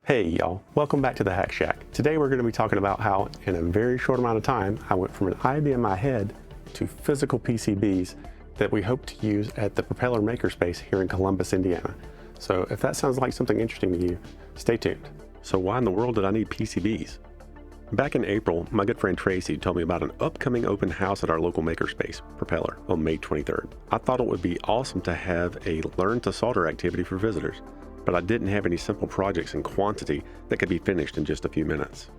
Hey y'all, welcome back to the HackShack. Today we're going to be talking about how in a very short amount of time I went from an idea in my head to physical PCBs that we hope to use at the Propeller Makerspace here in Columbus, Indiana. So if that sounds like something interesting to you, stay tuned. So why in the world did I need PCBs? Back in April, my good friend Tracy told me about an upcoming open house at our local makerspace, Propeller, on May 23rd. I thought it would be awesome to have a learn to solder activity for visitors, but I didn't have any simple projects in quantity that could be finished in just a few minutes.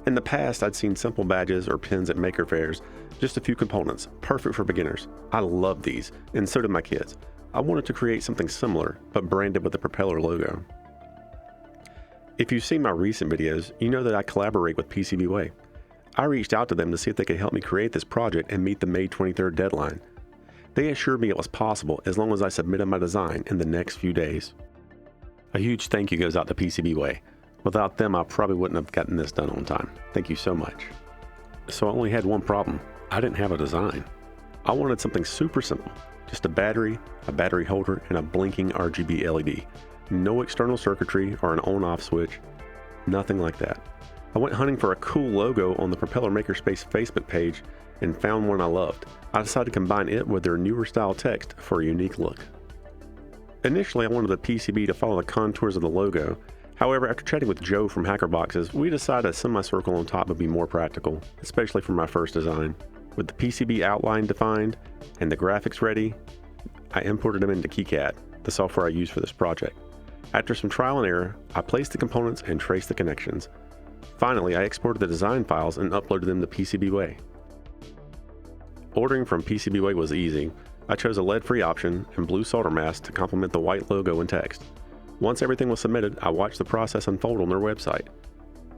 In the past, I'd seen simple badges or pins at maker fairs, just a few components, perfect for beginners. I love these, and so did my kids. I wanted to create something similar, but branded with the Propeller logo. If you've seen my recent videos, you know that I collaborate with PCB. I reached out to them to see if they could help me create this project and meet the May 23rd deadline. They assured me it was possible as long as I submitted my design in the next few days. A huge thank you goes out to PCB. Without them, I probably wouldn't have gotten this done on time. Thank you so much. So I only had one problem. I didn't have a design. I wanted something super simple. Just a battery holder, and a blinking RGB LED. No external circuitry or an on-off switch. Nothing like that. I went hunting for a cool logo on the Propeller Makerspace Facebook page and found one I loved. I decided to combine it with their newer style text for a unique look. Initially, I wanted the PCB to follow the contours of the logo. However, after chatting with Joe from HackerBoxes, we decided a semicircle on top would be more practical, especially for my first design. With the PCB outline defined and the graphics ready, I imported them into KiCad, the software I use for this project. After some trial and error, I placed the components and traced the connections. Finally, I exported the design files and uploaded them to PCB. Ordering from PCB was easy. I chose a lead-free option and blue solder mask to complement the white logo and text. Once everything was submitted, I watched the process unfold on their website.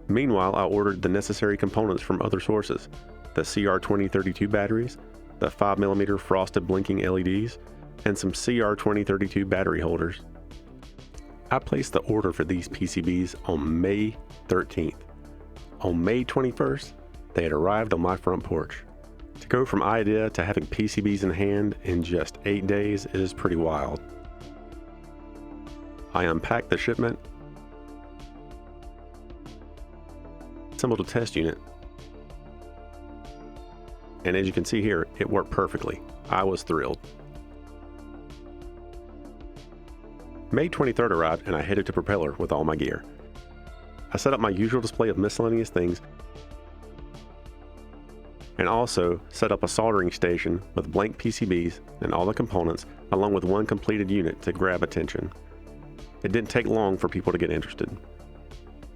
Meanwhile, I ordered the necessary components from other sources: the CR2032 batteries, the 5mm frosted blinking LEDs, and some CR2032 battery holders. I placed the order for these PCBs on May 13th. On May 21st, they had arrived on my front porch. To go from idea to having PCBs in hand in just 8 days is pretty wild. I unpacked the shipment, assembled a test unit, and as you can see here, it worked perfectly. I was thrilled. May 23rd arrived and I headed to Propeller with all my gear. I set up my usual display of miscellaneous things and also set up a soldering station with blank PCBs and all the components, along with one completed unit to grab attention. It didn't take long for people to get interested.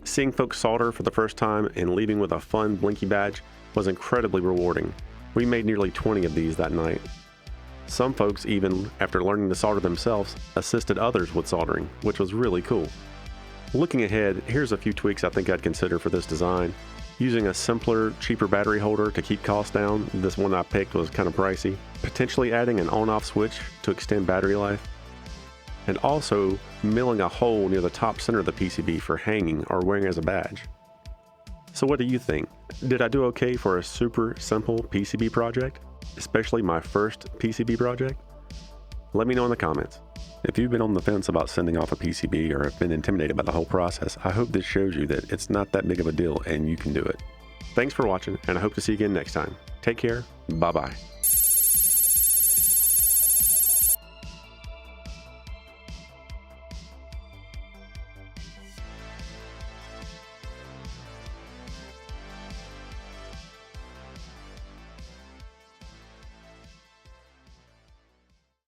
Seeing folks solder for the first time and leaving with a fun blinky badge was incredibly rewarding. We made nearly 20 of these that night. Some folks even, after learning to solder themselves, assisted others with soldering, which was really cool. Looking ahead, here's a few tweaks I think I'd consider for this design. Using a simpler, cheaper battery holder to keep costs down. This one I picked was kind of pricey. Potentially adding an on-off switch to extend battery life. And also milling a hole near the top center of the PCB for hanging or wearing as a badge. So what do you think? Did I do okay for a super simple PCB project? Especially my first PCB project? Let me know in the comments. If you've been on the fence about sending off a PCB or have been intimidated by the whole process, I hope this shows you that it's not that big of a deal and you can do it. Thanks for watching, and I hope to see you again next time. Take care. Bye-bye.